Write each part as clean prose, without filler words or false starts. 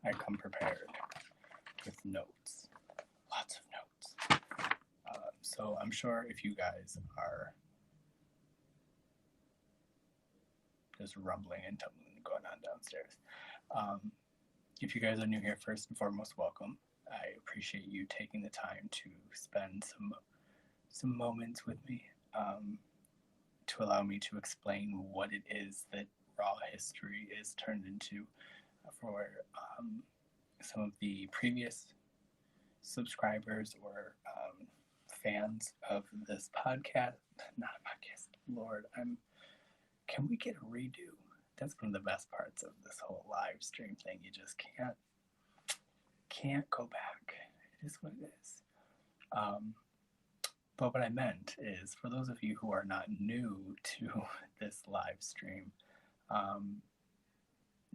I come prepared with notes, lots of notes. So I'm sure if you guys are just rumbling and tumbling going on downstairs, if you guys are new here, first and foremost, welcome. I appreciate you taking the time to spend some moments with me to allow me to explain what it is that Raw History is turned into for some of the previous subscribers or fans of this podcast. Not a podcast. Lord, can we get a redo? That's one of the best parts of this whole live stream thing. You just can't go back. It is what it is. But what I meant is, for those of you who are not new to this live stream,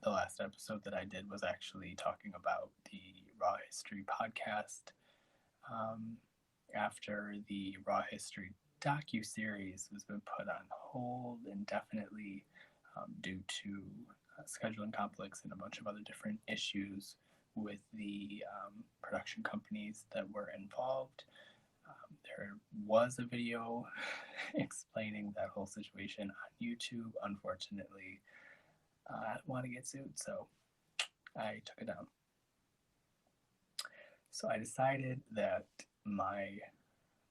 the last episode that I did was actually talking about the Raw History podcast. After the Raw History docu-series has been put on hold indefinitely due to scheduling conflicts and a bunch of other different issues with the production companies that were involved. There was a video explaining that whole situation on YouTube. Unfortunately, I didn't want to get sued, so I took it down. So I decided that my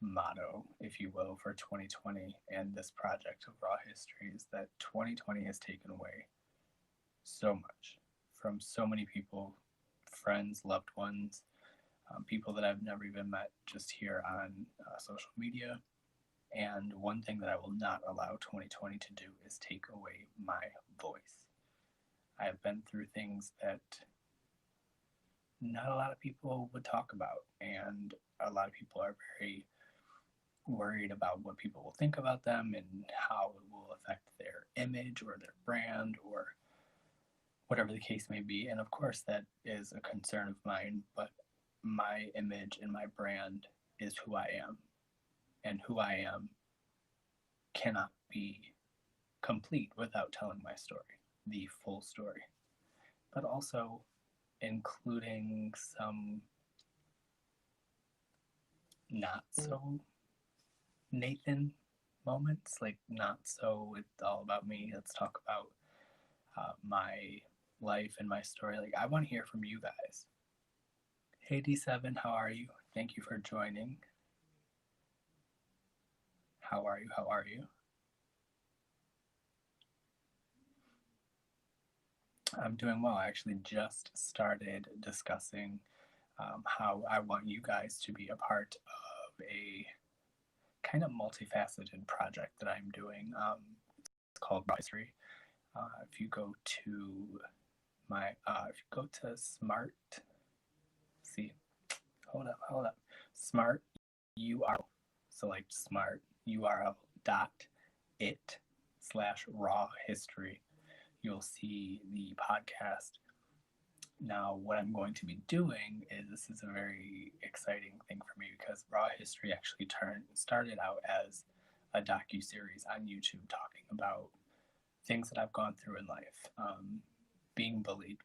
motto, if you will, for 2020 and this project of Raw History is that 2020 has taken away so much from so many people, friends, loved ones, people that I've never even met just here on social media. And one thing that I will not allow 2020 to do is take away my voice. I have been through things that not a lot of people would talk about, and a lot of people are very worried about what people will think about them and how it will affect their image or their brand or whatever the case may be. And of course that is a concern of mine, but my image and my brand is who I am, and who I am cannot be complete without telling my story, the full story, but also including some not so Nathan moments, like not so it's all about me, let's talk about my life and my story. Like, I want to hear from you guys. Hey D7, how are you? Thank you for joining. How are you? How are you? I'm doing well. I actually just started discussing how I want you guys to be a part of a kind of multifaceted project that I'm doing. It's called Raw History. If you go to my, if you go to smart, see, hold up, smart URL, so like smart URL.it/raw history, you'll see the podcast. Now, what I'm going to be doing is, this is a very exciting thing for me because Raw History actually started out as a docu-series on YouTube talking about things that I've gone through in life. Being bullied,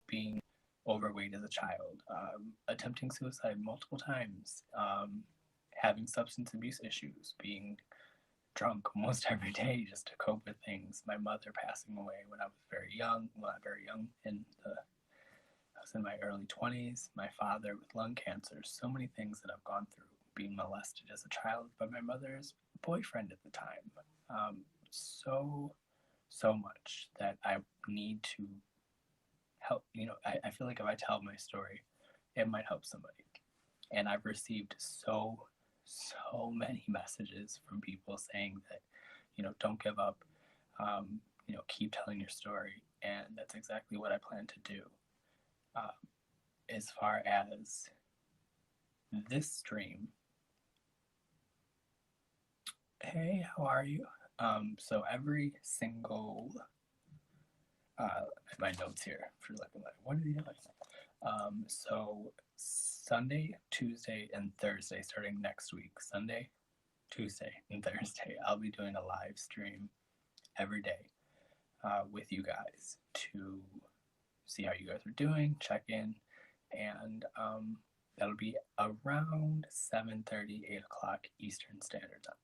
being overweight as a child, attempting suicide multiple times, having substance abuse issues, being drunk almost every day just to cope with things, my mother passing away when I was very young, well, not very young, I was in my early 20s, my father with lung cancer, so many things that I've gone through, being molested as a child by my mother's boyfriend at the time. So much that I need to help. I feel like if I tell my story, it might help somebody. And I've received so many messages from people saying that, don't give up, keep telling your story. And that's exactly what I plan to do. As far as this stream, hey, how are you? So every single, my notes here for looking like, what are you doing? So Sunday, Tuesday, and Thursday, starting next week, Sunday, Tuesday, and Thursday, I'll be doing a live stream every day with you guys to see how you guys are doing, check in, and that'll be around 7:30, 8 o'clock Eastern Standard Time.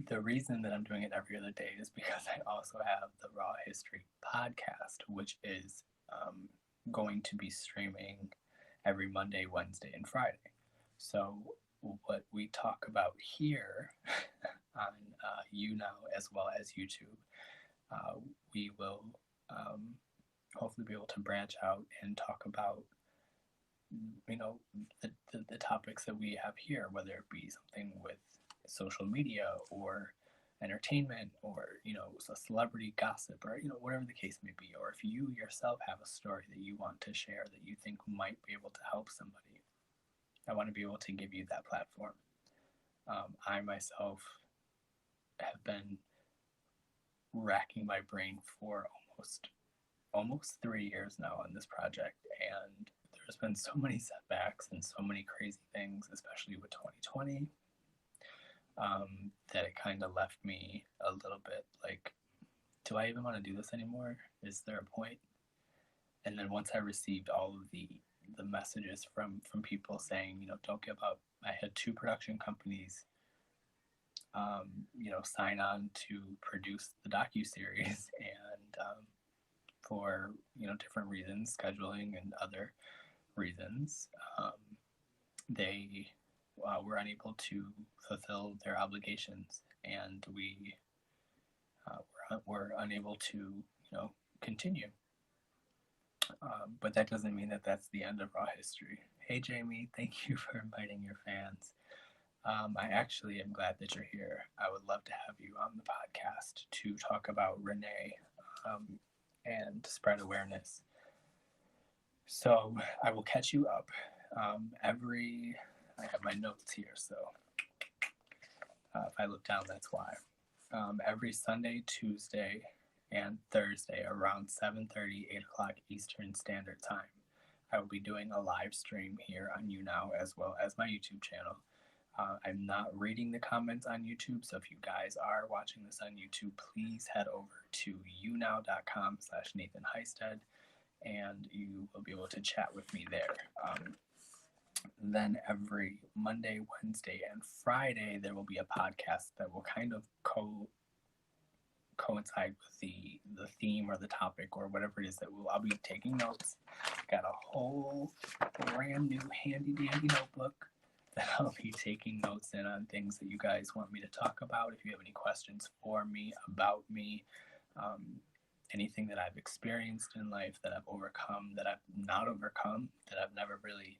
The reason that I'm doing it every other day is because I also have the Raw History podcast, which is going to be streaming every Monday, Wednesday, and Friday. So what we talk about here on YouNow as well as YouTube, we will hopefully be able to branch out and talk about, you know, the topics that we have here, whether it be something with social media or entertainment, or, you know, a celebrity gossip, or, you know, whatever the case may be, or if you yourself have a story that you want to share that you think might be able to help somebody, I want to be able to give you that platform. I myself have been racking my brain for almost 3 years now on this project, and there's been so many setbacks and so many crazy things, especially with 2020, that it kind of left me a little bit like, do I even want to do this anymore? Is there a point? And then once I received all of the messages from people saying, you know, don't give up. I had 2 production companies, you know, sign on to produce the docuseries, and for, you know, different reasons, scheduling and other reasons, they were unable to fulfill their obligations, and we were unable to, you know, continue. But that doesn't mean that that's the end of Raw History. Hey, Jamie, thank you for inviting your fans. I actually am glad that you're here. I would love to have you on the podcast to talk about Renee and spread awareness. So I will catch you up. I have my notes here, so if I look down, that's why. Every Sunday, Tuesday, and Thursday around 7:30, 8 o'clock Eastern Standard Time, I will be doing a live stream here on YouNow as well as my YouTube channel. I'm not reading the comments on YouTube, so if you guys are watching this on YouTube, please head over to younow.com/Nathan Histed, and you will be able to chat with me there. Then every Monday, Wednesday, and Friday, there will be a podcast that will kind of coincide with the theme or the topic or whatever it is that I'll be taking notes. Got a whole brand new handy dandy notebook that I'll be taking notes in on things that you guys want me to talk about. If you have any questions for me, about me, anything that I've experienced in life, that I've overcome, that I've not overcome, that I've never really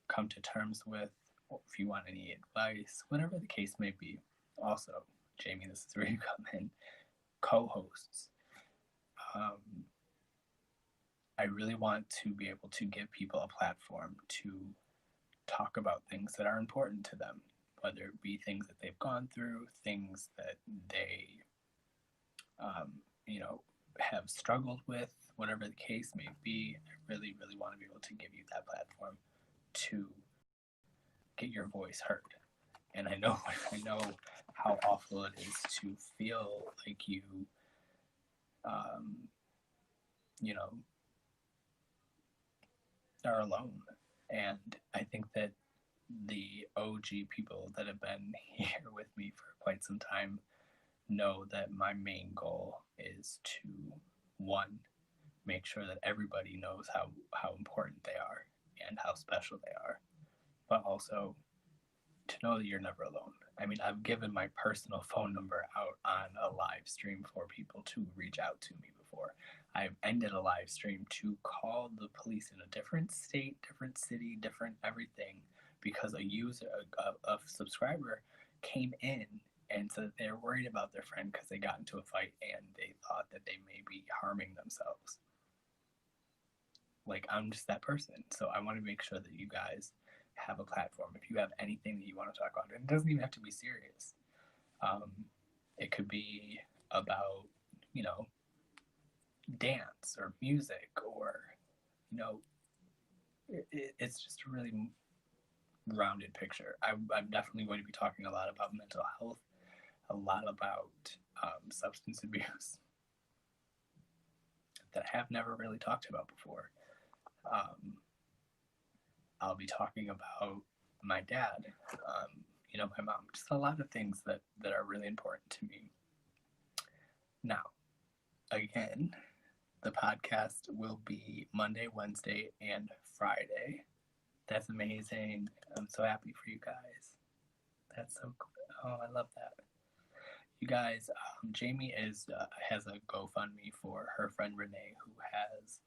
come to terms with, if you want any advice, whatever the case may be. Also, Jamie, this is where you come in. Co-hosts. I really want to be able to give people a platform to talk about things that are important to them, whether it be things that they've gone through, things that they, you know, have struggled with, whatever the case may be. I really, really want to be able to give you that platform to get your voice heard. And I know how awful it is to feel like you, you know, are alone. And I think that the OG people that have been here with me for quite some time know that my main goal is to, one, make sure that everybody knows how important they are and how special they are, but also to know that you're never alone. I mean, I've given my personal phone number out on a live stream for people to reach out to me before. I've ended a live stream to call the police in a different state, different city, different everything, because a subscriber came in and said they're worried about their friend because they got into a fight and they thought that they may be harming themselves. Like, I'm just that person. So I want to make sure that you guys have a platform. If you have anything that you want to talk about, it doesn't even have to be serious. It could be about, you know, dance or music, or, you know, it's just a really rounded picture. I'm definitely going to be talking a lot about mental health, a lot about substance abuse, that I have never really talked about before. I'll be talking about my dad, my mom, just a lot of things that are really important to me. Now, again, the podcast will be Monday, Wednesday, and Friday. That's amazing. I'm so happy for you guys. That's so cool. Oh, I love that. You guys, Jamie has a GoFundMe for her friend Renee, who has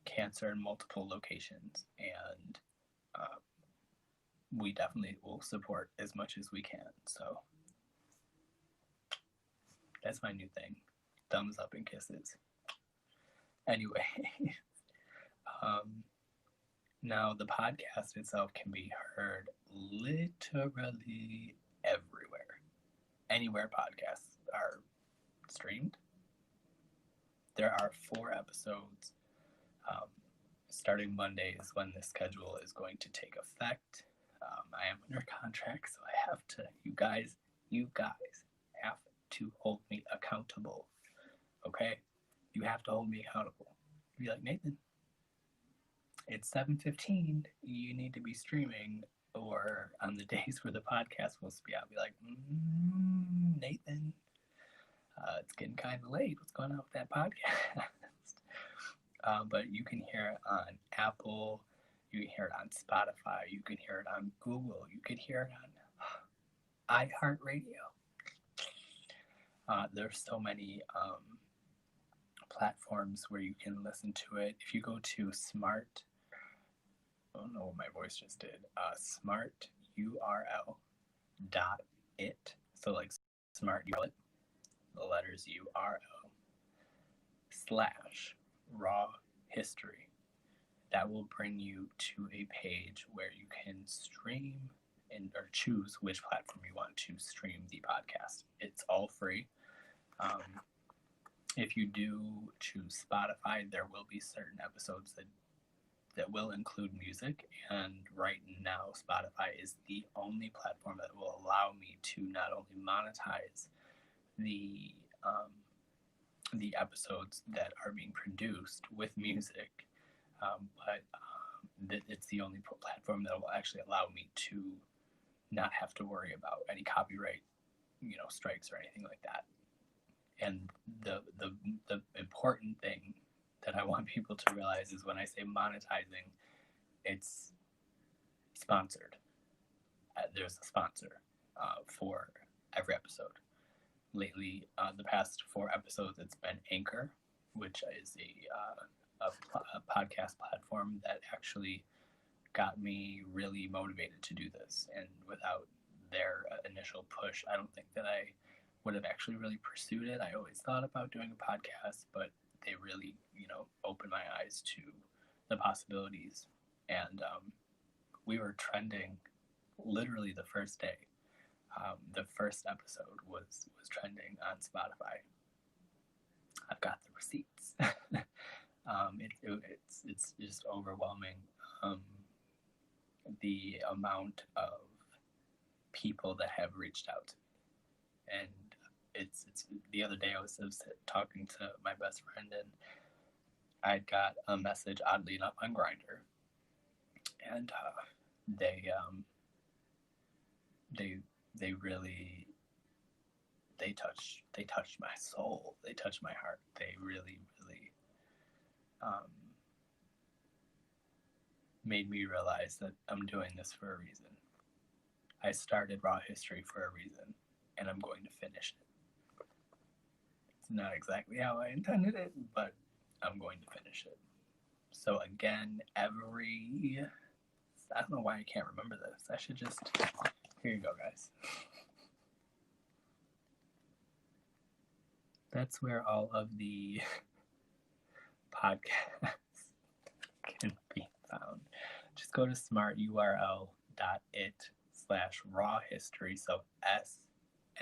cancer in multiple locations, and we definitely will support as much as we can. So that's my new thing. Thumbs up and kisses. Anyway, now the podcast itself can be heard literally everywhere. Anywhere podcasts are streamed. There are 4 episodes. Starting Monday is when the schedule is going to take effect. I am under contract, so I have to, you guys have to hold me accountable. Okay? You have to hold me accountable. Be like, Nathan, it's 7:15. You need to be streaming. Or on the days where the podcast will be out, be like, Nathan, it's getting kind of late. What's going on with that podcast? But you can hear it on Apple. You can hear it on Spotify. You can hear it on Google. You can hear it on iHeartRadio. There's so many platforms where you can listen to it. If you go to oh no, my voice just did. smarturl.it. So like smart URL, the letters URL / raw history. That will bring you to a page where you can stream or choose which platform you want to stream the podcast. It's all free. If you do choose Spotify, there will be certain episodes that will include music, and right now Spotify is the only platform that will allow me to not only monetize the episodes that are being produced with music, but it's the only platform that will actually allow me to not have to worry about any copyright, strikes or anything like that. And the important thing that I want people to realize is when I say monetizing, it's sponsored. There's a sponsor for every episode. Lately, the past 4 episodes, it's been Anchor, which is a podcast platform that actually got me really motivated to do this. And without their initial push, I don't think that I would have actually really pursued it. I always thought about doing a podcast, but they really, opened my eyes to the possibilities. And we were trending literally the first day. The first episode was trending on Spotify. I've got the receipts. It's just overwhelming, the amount of people that have reached out to me. And it's the other day I was talking to my best friend, and I got a message, oddly enough, on Grindr, and they really touched my soul. They touched my heart. They really made me realize that I'm doing this for a reason. I started Raw History for a reason, and I'm going to finish it. It's not exactly how I intended it, but I'm going to finish it. So again, I don't know why I can't remember this. I should just, here you go, guys. That's where all of the podcasts can be found. Just go to smarturl.it /rawhistory. So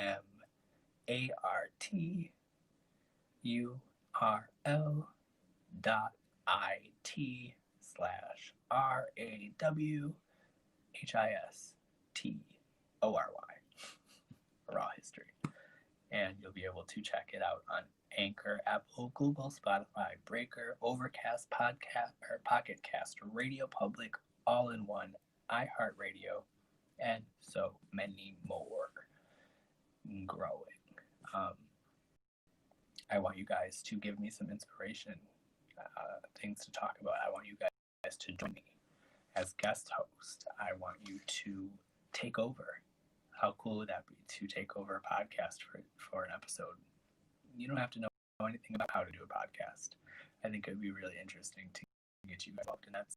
smarturl.it /RAWHISTory. Raw History. and you'll be able to check it out on Anchor, Apple, Google, Spotify, Breaker, Overcast, PocketCast, Radio Public, all in one, iHeartRadio, and so many more. Growing. I want you guys to give me some inspiration, things to talk about. I want you guys to join me as guest host. I want you to take over. How cool would that be to take over a podcast for an episode? You don't have to know anything about how to do a podcast. I think it would be really interesting to get you guys involved in that.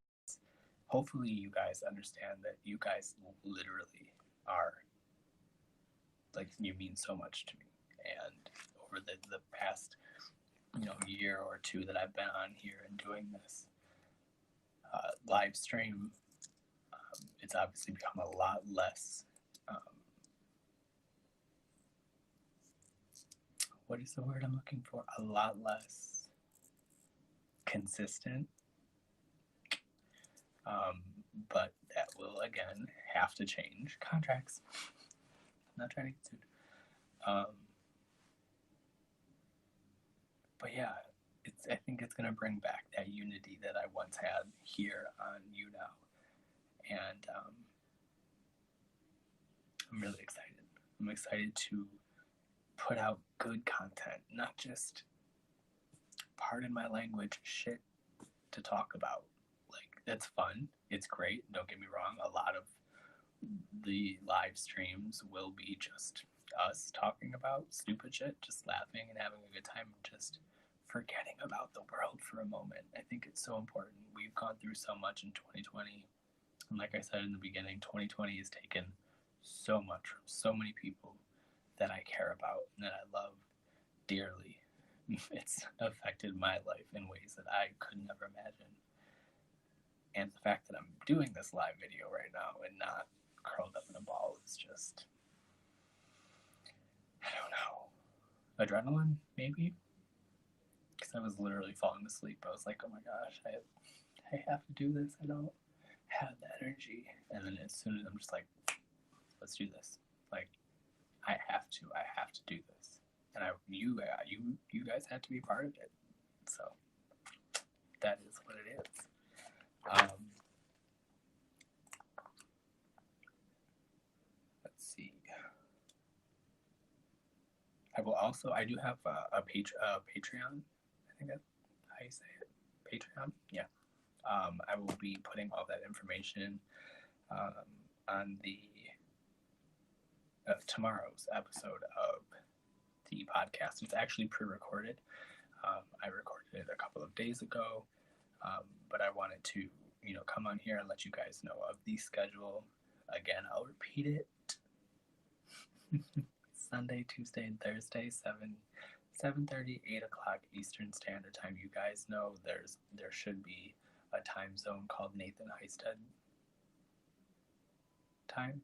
Hopefully you guys understand that you guys literally are, like, you mean so much to me. And over the past, year or two that I've been on here and doing this live stream, it's obviously become a lot less, what is the word I'm looking for? A lot less consistent. But that will, again, have to change. Contracts. I'm not trying to get sued. But yeah, I think it's going to bring back that unity that I once had here on YouNow. And I'm really excited. I'm excited to put out good content, not just, pardon my language, shit to talk about. Like, that's fun. It's great. Don't get me wrong. A lot of the live streams will be just us talking about stupid shit, just laughing and having a good time, just forgetting about the world for a moment. I think it's so important. We've gone through so much in 2020. And like I said in the beginning, 2020 has taken so much from so many people that I care about and that I love dearly. It's affected my life in ways that I could never imagine. And the fact that I'm doing this live video right now and not curled up in a ball is just, I don't know, adrenaline, maybe? Because I was literally falling asleep. I was like, oh my gosh, I have to do this. I don't have the energy. And then as soon as I'm just like, let's do this. Like, I have to do this. And you guys had to be part of it. So that is what it is. Let's see. I do have a Patreon. I think that's how you say it. Patreon? Yeah. I will be putting all that information on the tomorrow's episode of the podcast. It's actually pre-recorded. I recorded it a couple of days ago, but I wanted to, come on here and let you guys know of the schedule. Again, I'll repeat it. Sunday, Tuesday, and Thursday, 7:30, 8 o'clock Eastern Standard Time. You guys know there should be a time zone called Nathan Histed time.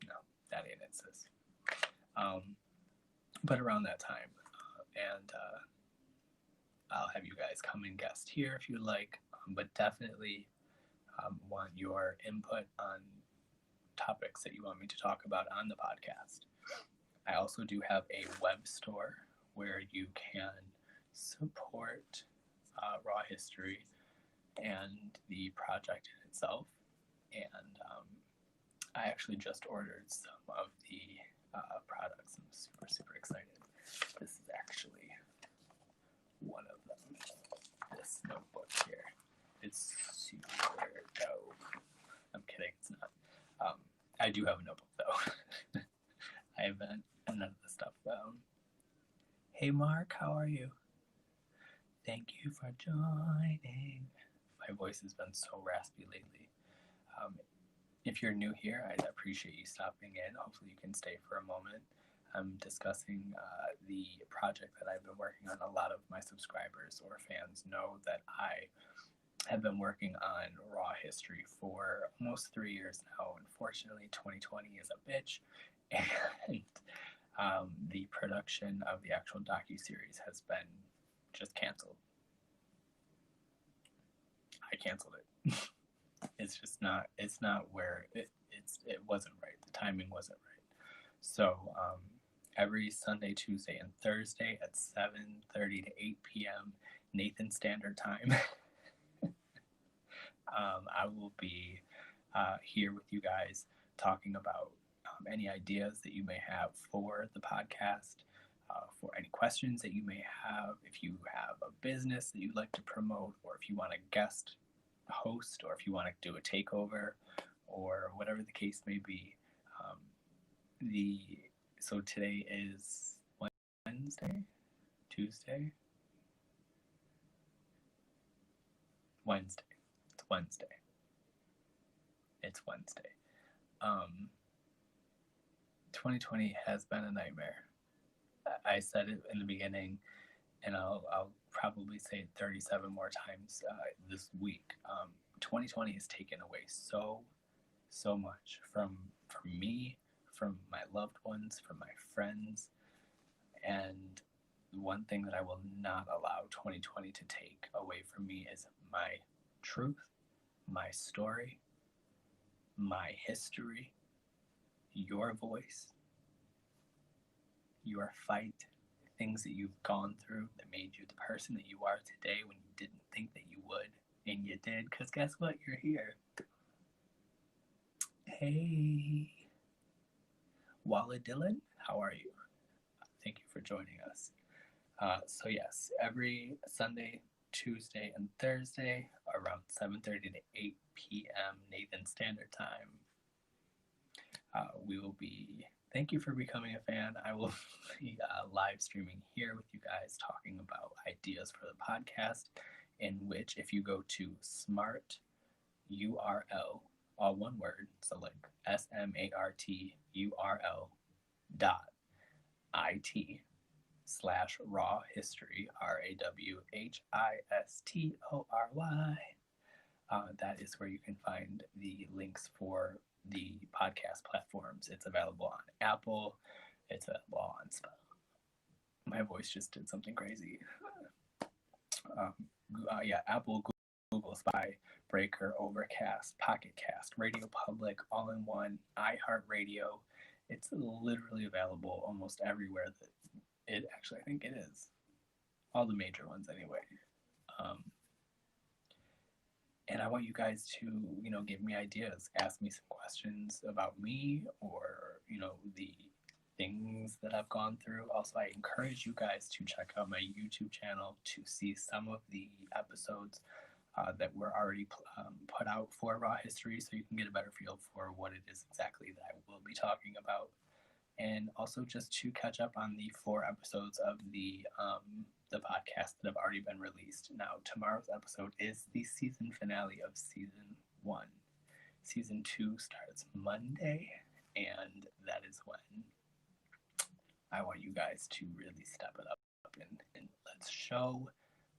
No, that ain't it, sis. But around that time, and I'll have you guys come and guest here if you like, but definitely want your input on topics that you want me to talk about on the podcast. I also do have a web store where you can support Raw History and the project in itself. And I actually just ordered some of the products. I'm super, super excited. This is actually one of them. This notebook here. It's super dope. I'm kidding, it's not. I do have a notebook though. I haven't none of the stuff found. Hey Mark, how are you? Thank you for joining. My voice has been so raspy lately. If you're new here, I'd appreciate you stopping in. Hopefully you can stay for a moment. I'm discussing the project that I've been working on. A lot of my subscribers or fans know that I have been working on Raw History for almost 3 years now. Unfortunately, 2020 is a bitch, and the production of the actual docuseries has been just canceled. I canceled it. it's just not, it's not where it wasn't right. The timing wasn't right. So every Sunday, Tuesday, and Thursday at 7:30 to 8 p.m. Nathan Standard Time, I will be here with you guys talking about any ideas that you may have for the podcast, for any questions that you may have, if you have a business that you'd like to promote, or if you want a guest host, or if you want to do a takeover, or whatever the case may be. So today is Wednesday, Tuesday, Wednesday. It's Wednesday. It's Wednesday. 2020 has been a nightmare. I said it in the beginning, and I'll probably say it 37 more times this week. 2020 has taken away so much from me, from my loved ones, from my friends, and one thing that I will not allow 2020 to take away from me is my truth, my story, my history, your voice, your fight, things that you've gone through that made you the person that you are today when you didn't think that you would, and you did, because guess what? You're here. Hey, Walla Dylan, how are you? Thank you for joining us. So yes, every Sunday, Tuesday, and Thursday around 7:30 to 8 p.m. Nathan Standard Time, we will be, thank you for becoming a fan. I will be live streaming here with you guys talking about ideas for the podcast, in which if you go to smarturl, all one word, so like smarturl.it/RAWHISTory, RAWHISTORY. That is where you can find the links for the podcast platforms. It's available on Apple. It's available on Spotify. My voice just did something crazy. Apple, Google, Spotify, Breaker, Overcast, POCKETCAST, RADIOPUBLIC, all in one, iHeartRadio. It's literally available almost everywhere that it actually, I think it is. All the major ones anyway. And I want you guys to, give me ideas, ask me some questions about me, or, the things that I've gone through. Also, I encourage you guys to check out my YouTube channel to see some of the episodes that were already put out for Raw History, so you can get a better feel for what it is exactly that I will be talking about. And also just to catch up on the 4 episodes of the podcast that have already been released. Now, tomorrow's episode is the season finale of Season 1. Season 2 starts Monday, and that is when I want you guys to really step it up and let's show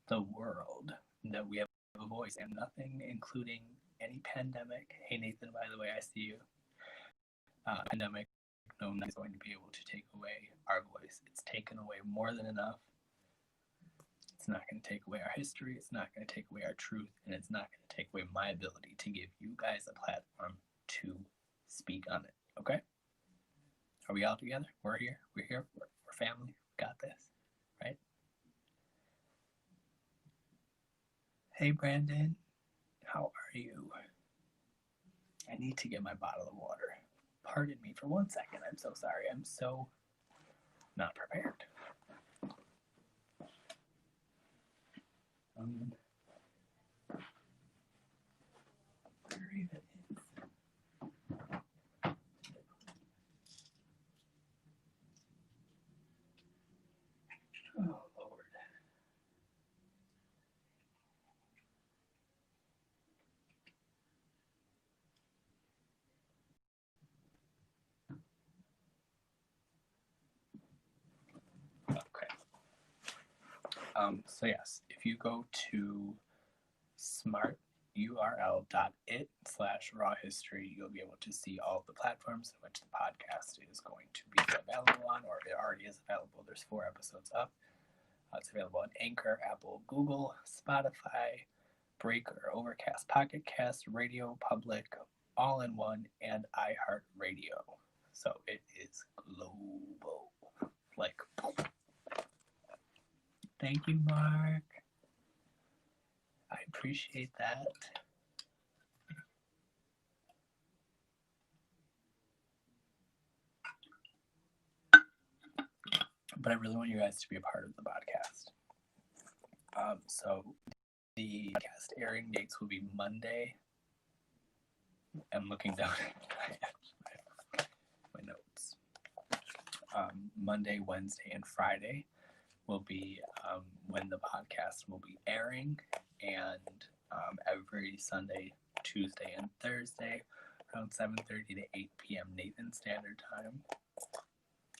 the world that we have a voice, and nothing, including any pandemic. Hey, Nathan, by the way, I see you. Pandemic, no one is going to be able to take away our voice. It's taken away more than enough. It's not going to take away our history. It's not going to take away our truth. And it's not going to take away my ability to give you guys a platform to speak on it. Okay? Are we all together? We're here. We're here. We're family. We got this. Right? Hey, Brandon. How are you? I need to get my bottle of water. Pardon me for 1 second. I'm so sorry. I'm so not prepared. Where even is? Oh, Lord. Okay. So yes, if you go to smarturl.it/RAWHISTORY, you'll be able to see all of the platforms in which the podcast is going to be available on, or it already is available. There's 4 episodes up. It's available on Anchor, Apple, Google, Spotify, Breaker, Overcast, POCKETCAST, Radio Public, all in one, and iHeartRadio. So it is global. Like, thank you, Mark. I appreciate that. But I really want you guys to be a part of the podcast. So the podcast airing dates will be Monday. I'm looking down at my notes. Monday, Wednesday, and Friday will be when the podcast will be airing, and every Sunday, Tuesday, and Thursday around 7:30 to 8 p.m. Nathan Standard Time,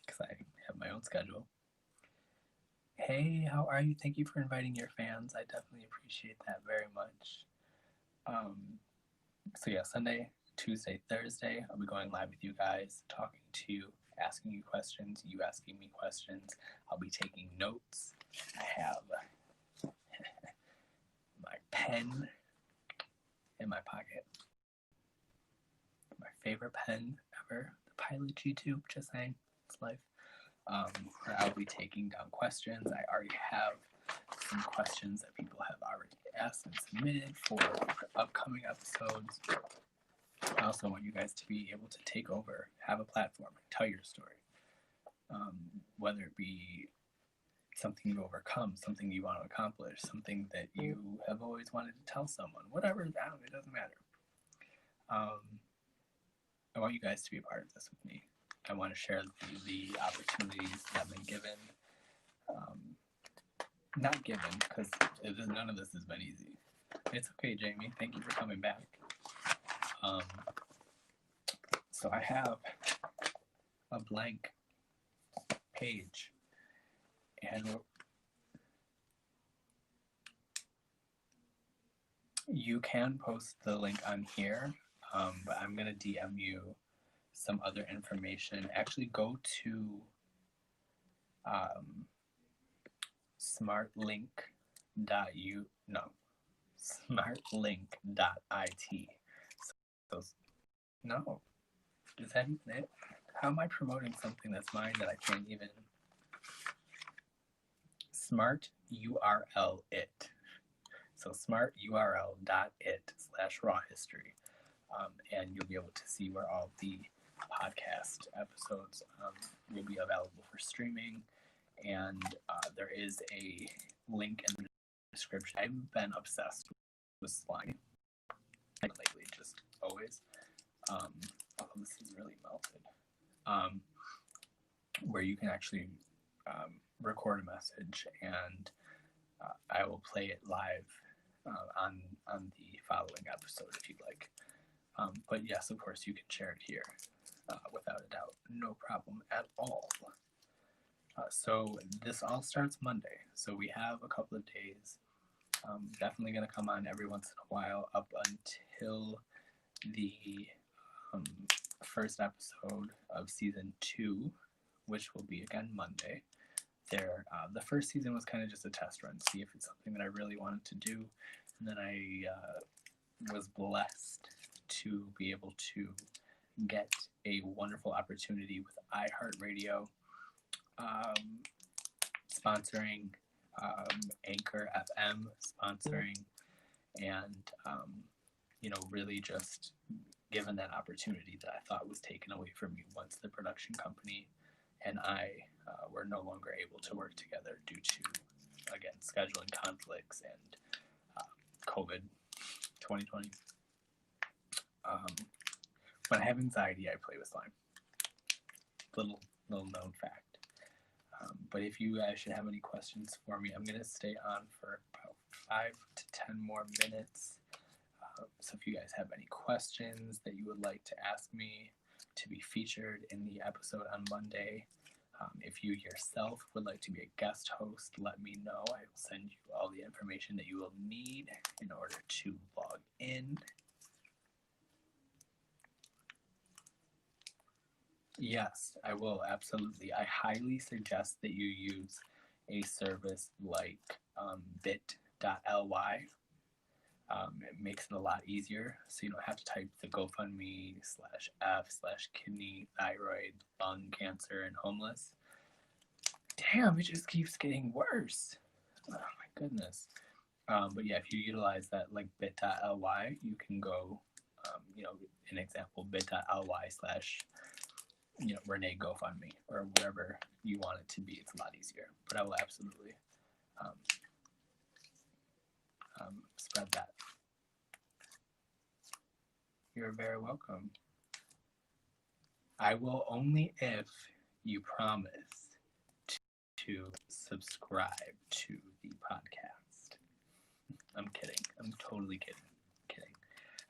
because I have my own schedule. Hey, how are you? Thank you for inviting your fans. I definitely appreciate that very much. So yeah, Sunday, Tuesday, Thursday, I'll be going live with you guys, talking to you, asking you questions, you asking me questions. I'll be taking notes. I have my pen in my pocket. My favorite pen ever, the Pilot G2, just saying, it's life. I'll be taking down questions. I already have some questions that people have already asked and submitted for upcoming episodes. I also want you guys to be able to take over, have a platform, and tell your story. Whether it be something you overcome, something you want to accomplish, something that you have always wanted to tell someone, whatever, it doesn't matter. I want you guys to be a part of this with me. I want to share the opportunities that I've been given. Not given, because none of this has been easy. It's okay, Jamie. Thank you for coming back. So I have a blank page, and you can post the link on here, but I'm going to DM you some other information. Actually, go to smartlink.it. So, no, is that even it? How am I promoting something that's mine that I can't even? smarturl.it. So smarturl.it/rawhistory. And you'll be able to see where all the podcast episodes will be available for streaming. And there is a link in the description. I've been obsessed with slime lately, just always. Oh, this is really melted. Where you can actually record a message, and I will play it live on the following episode if you'd like. But yes, of course, you can share it here without a doubt. No problem at all. So this all starts Monday. So we have a couple of days. Definitely going to come on every once in a while up until the first episode of season 2, which will be again Monday. The first season was kind of just a test run, see if it's something that I really wanted to do. And then I was blessed to be able to get a wonderful opportunity with iHeartRadio sponsoring, Anchor FM sponsoring, and really just given that opportunity that I thought was taken away from me once the production company and I were no longer able to work together due to, again, scheduling conflicts and COVID 2020. When I have anxiety, I play with slime. Little known fact. But if you guys should have any questions for me, I'm going to stay on for about 5 to 10 more minutes. So if you guys have any questions that you would like to ask me to be featured in the episode on Monday, if you yourself would like to be a guest host, let me know. I will send you all the information that you will need in order to log in. Yes, I will, absolutely. I highly suggest that you use a service like bit.ly. It makes it a lot easier, so you don't have to type the GoFundMe/F/kidney, thyroid, lung cancer, and homeless. Damn, it just keeps getting worse. Oh my goodness. But yeah, if you utilize that like bit.ly, you can go, an example, bit.ly/Renee GoFundMe or whatever you want it to be. It's a lot easier. But I will absolutely spread that. You're very welcome. I will only if you promise to subscribe to the podcast. I'm kidding. I'm totally kidding.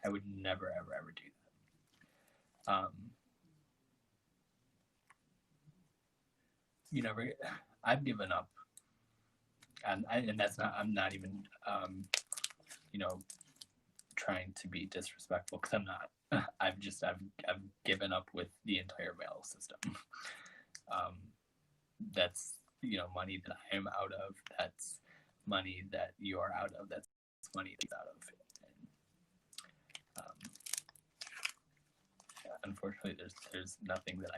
I would never, ever do that. I've given up, and that's not. I'm not even, trying to be disrespectful, because I'm not. I've given up with the entire mail system. That's money that I am out of. That's money that you are out of. That's money that's out of. And, unfortunately, there's nothing that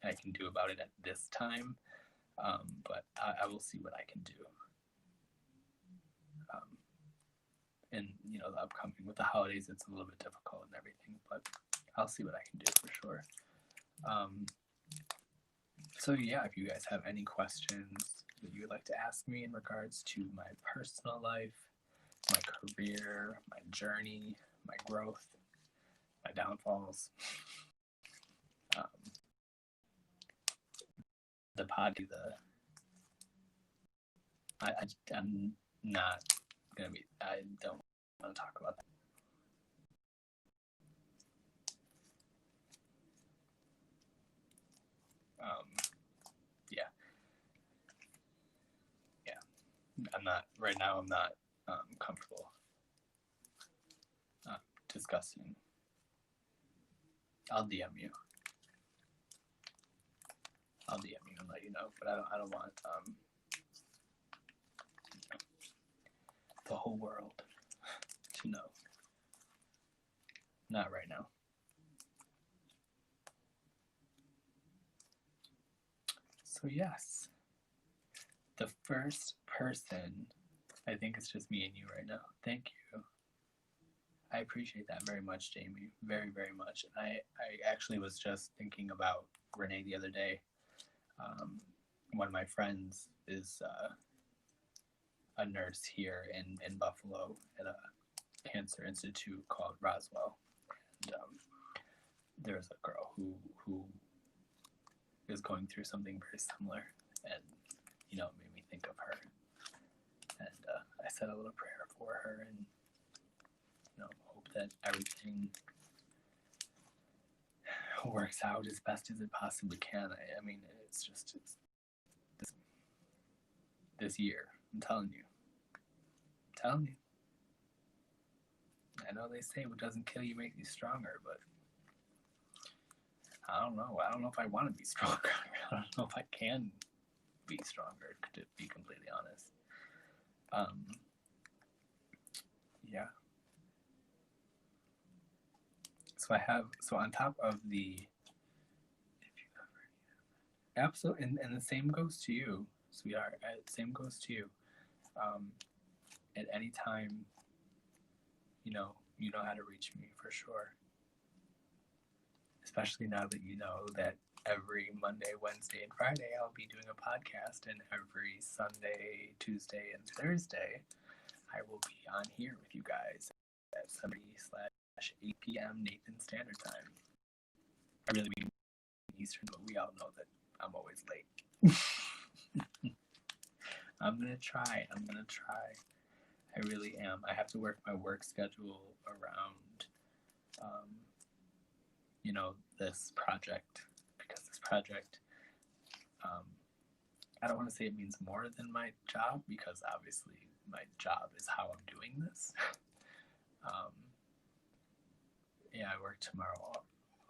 I can do about it at this time. But I will see what I can do. And the upcoming with the holidays, it's a little bit difficult and everything, but I'll see what I can do for sure. So yeah, if you guys have any questions that you would like to ask me in regards to my personal life, my career, my journey, my growth, my downfalls, the podcast, I'm not gonna be. I don't want to talk about that. I'm not right now. I'm not comfortable discussing. I'll DM you. And let you know. But I don't want the whole world to know. Not right now. So yes, the first person, I think it's just me and you right now. Thank you. I appreciate that very much, Jamie. Very, very much. And I actually was just thinking about Renee the other day. One of my friends is a nurse here in Buffalo at a cancer institute called Roswell. And there's a girl who is going through something very similar, and it made me think of her. And I said a little prayer for her, and hope that everything works out as best as it possibly can. I mean, it's this year. I'm telling you. I know they say what doesn't kill you makes you stronger, but I don't know. I don't know if I want to be stronger. I don't know if I can be stronger, to be completely honest. Yeah. So on top of the, absolutely, and the same goes to you, sweetheart. Same goes to you. At any time, you know how to reach me for sure. Especially now that you know that every Monday, Wednesday, and Friday I'll be doing a podcast, and every Sunday, Tuesday, and Thursday I will be on here with you guys at 7:30/8 p.m. Nathan Standard Time. I really mean Eastern, but we all know that I'm always late. I'm gonna try. I really am. I have to work my work schedule around, this project, because this project, I don't want to say it means more than my job, because obviously my job is how I'm doing this. Yeah, I work tomorrow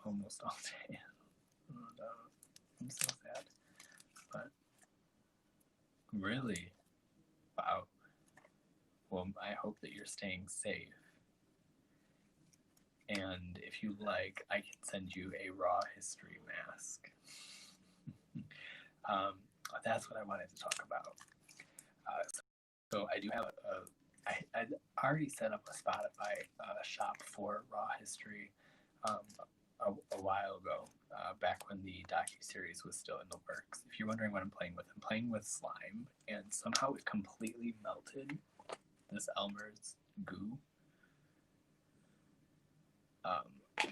almost all day. I'm so sad. But really, wow. Well, I hope that you're staying safe And if you like, I can send you a raw history mask. That's what I wanted to talk about. So I do have I'd already set up a Spotify shop for raw history a while ago, back when the docu-series was still in the works. If you're wondering what I'm playing with slime, and somehow it completely melted this Elmer's goo.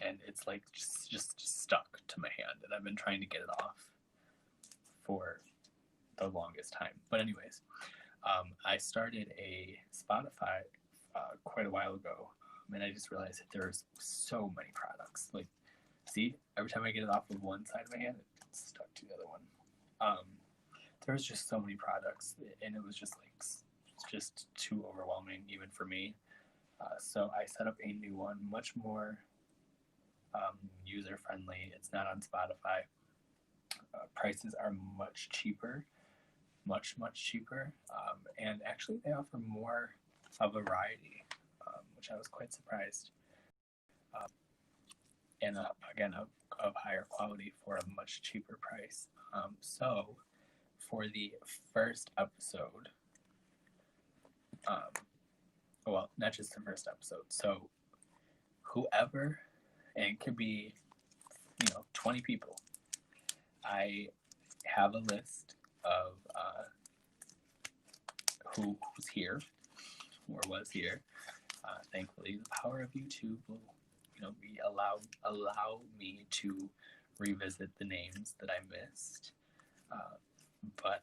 And it's like just stuck to my hand, and I've been trying to get it off for the longest time. But anyways, I started a Spotify quite a while ago, and I just realized that there's so many products. Like, see, every time I get it off of one side of my hand, it's stuck to the other one. There was just so many products, and it was just like just too overwhelming even for me. So I set up a new one, much more user friendly. It's not on Spotify. Prices are much cheaper, much cheaper, and actually they offer more of a variety, which I was quite surprised, and again of higher quality for a much cheaper price. So for the first episode, well, not just the first episode, so whoever, and it could be 20 people, I have a list of who's here or was here. Thankfully, the power of YouTube will, allow me to revisit the names that I missed. But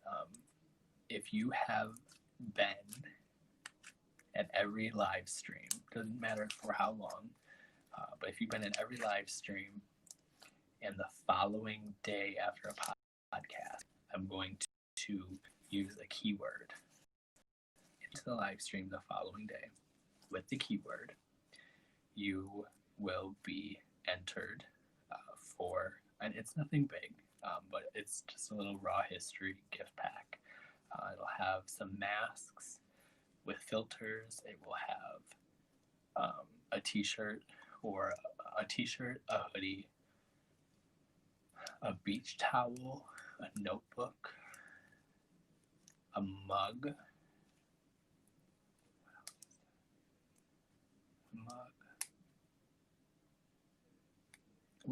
if you have been at every live stream, doesn't matter for how long, but if you've been in every live stream, and the following day after a podcast, I'm going to use a keyword into the live stream the following day. With the keyword, you will be entered for, and it's nothing big, but it's just a little raw history gift pack. It'll have some masks with filters. It will have a t-shirt, or a t-shirt, a hoodie, a beach towel, a notebook, a mug,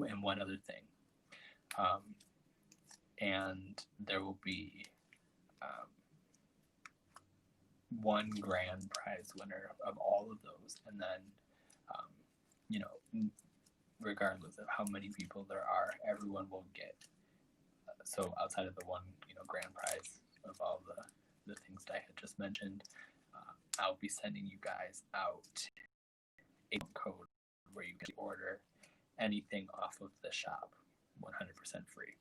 and one other thing. And there will be one grand prize winner of all of those, and then regardless of how many people there are, everyone will get. So outside of the one grand prize of all the things that I had just mentioned, I'll be sending you guys out a code where you can order anything off of the shop 100% free.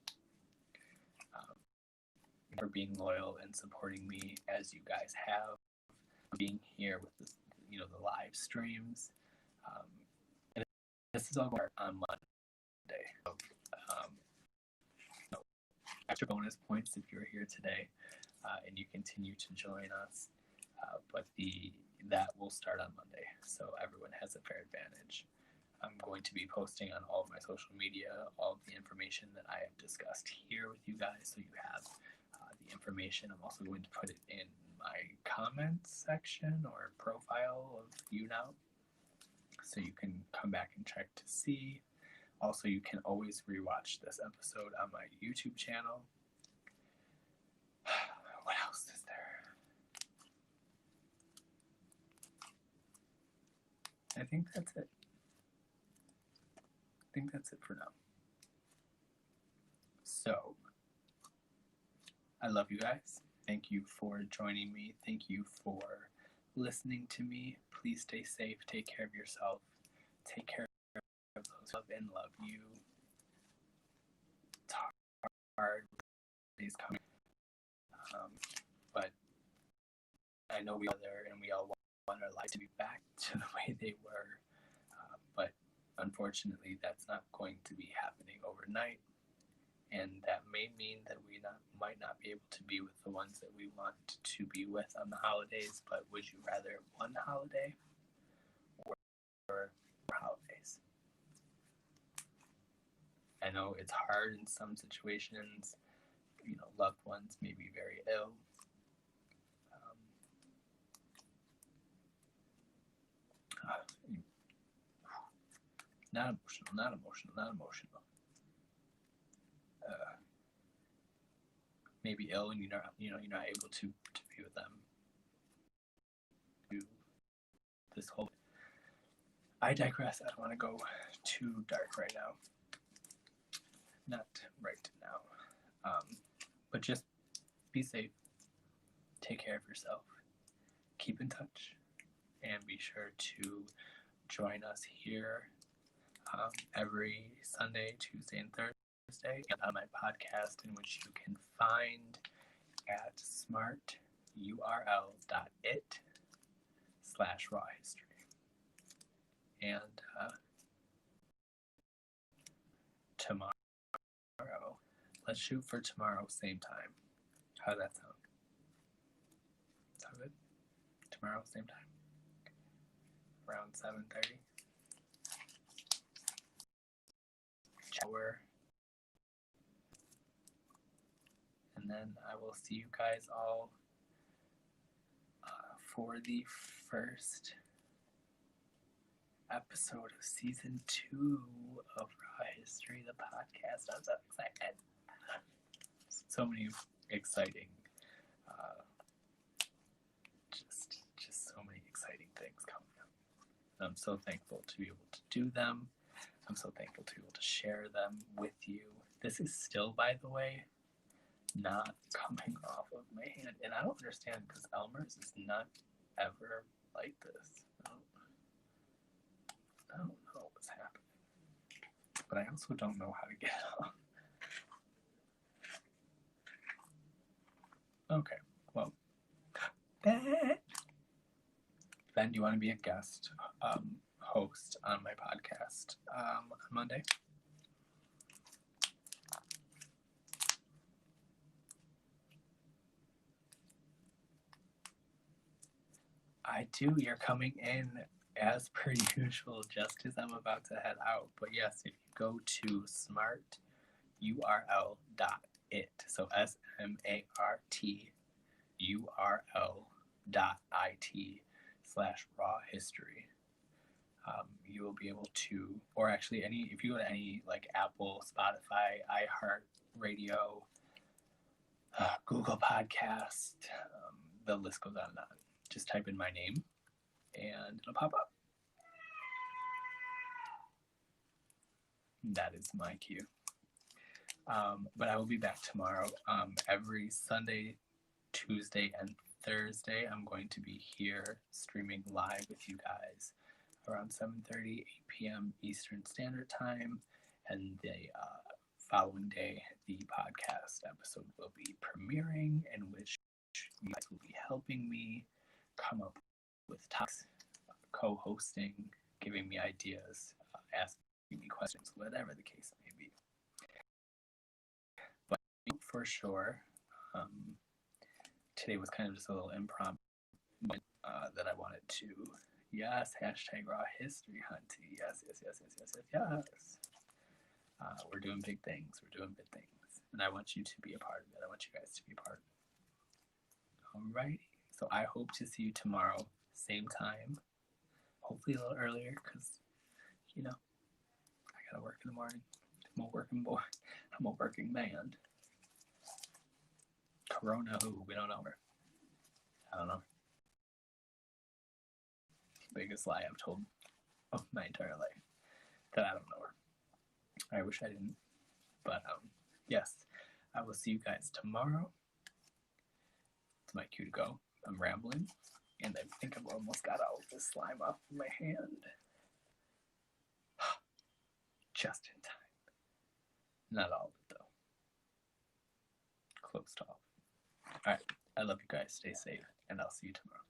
For being loyal and supporting me as you guys have, being here with the live streams. And this is all on Monday. Extra bonus points if you're here today and you continue to join us. But that will start on Monday, so everyone has a fair advantage. I'm going to be posting on all of my social media all of the information that I have discussed here with you guys, so you have the information. I'm also going to put it in my comments section or profile of YouNow, so you can come back and check to see. Also, you can always rewatch this episode on my YouTube channel. What else is there? I think that's it. For now. So, I love you guys. Thank you for joining me. Thank you for listening to me. Please stay safe. Take care of yourself. Take care of those who love and love you. It's hard. Days coming. But I know we are there, and we all want our lives to be back to the way they were. But unfortunately, that's not going to be happening overnight, and that may mean that we might not be able to be with the ones that we want to be with on the holidays. But would you rather one holiday or holidays? I know it's hard in some situations. Loved ones may be very ill. Not emotional. Maybe ill, and you're not able to be with them. This whole, I digress. I don't want to go too dark right now. Not right now. But just be safe. Take care of yourself. Keep in touch, and be sure to join us here every Sunday, Tuesday, and Thursday on my podcast, in which you can find at smarturl.it/rawhistory. And tomorrow, let's shoot for tomorrow, same time. How does that sound? Sound good? Tomorrow, same time? Around 7:30. Shower. And then I will see you guys all for the first episode of season 2 of Raw History, the podcast. I'm so excited. So many exciting, just so many exciting things coming up. I'm so thankful to be able to do them. I'm so thankful to be able to share them with you. This is still, by the way, not coming off of my hand. And I don't understand, because Elmer's is not ever like this. I don't know what's happening. But I also don't know how to get it off. Okay, well, Ben, do you want to be a guest host on my podcast on Monday? I do. You're coming in as per usual, just as I'm about to head out. But yes, if you go to smarturl.it, so smarturl.it/rawhistory, you will be able to, or actually if you go to any like Apple, Spotify, iHeartRadio, Google Podcast, the list goes on and on. Just type in my name and it'll pop up. That is my cue. But I will be back tomorrow. Every Sunday, Tuesday, and Thursday, I'm going to be here streaming live with you guys around 7:30, 8 p.m. Eastern Standard Time. And the following day, the podcast episode will be premiering, in which you guys will be helping me come up with topics, co-hosting, giving me ideas, asking me questions, whatever the case may be. But for sure, today was kind of just a little impromptu that I wanted to, yes, #RawHistory Hunty, yes. We're doing big things, and I want you to be a part of it. I want you guys to be a part of it. Alrighty. So I hope to see you tomorrow, same time, hopefully a little earlier, because, I gotta work in the morning. I'm a working boy. I'm a working man. Corona who? We don't know her. I don't know. Biggest lie I've told of my entire life, that I don't know her. I wish I didn't. But, yes, I will see you guys tomorrow. It's my cue to go. I'm rambling, and I think I've almost got all of this slime off of my hand. Just in time. Not all of it, though. Close to all. Alright, I love you guys. Stay safe, and I'll see you tomorrow.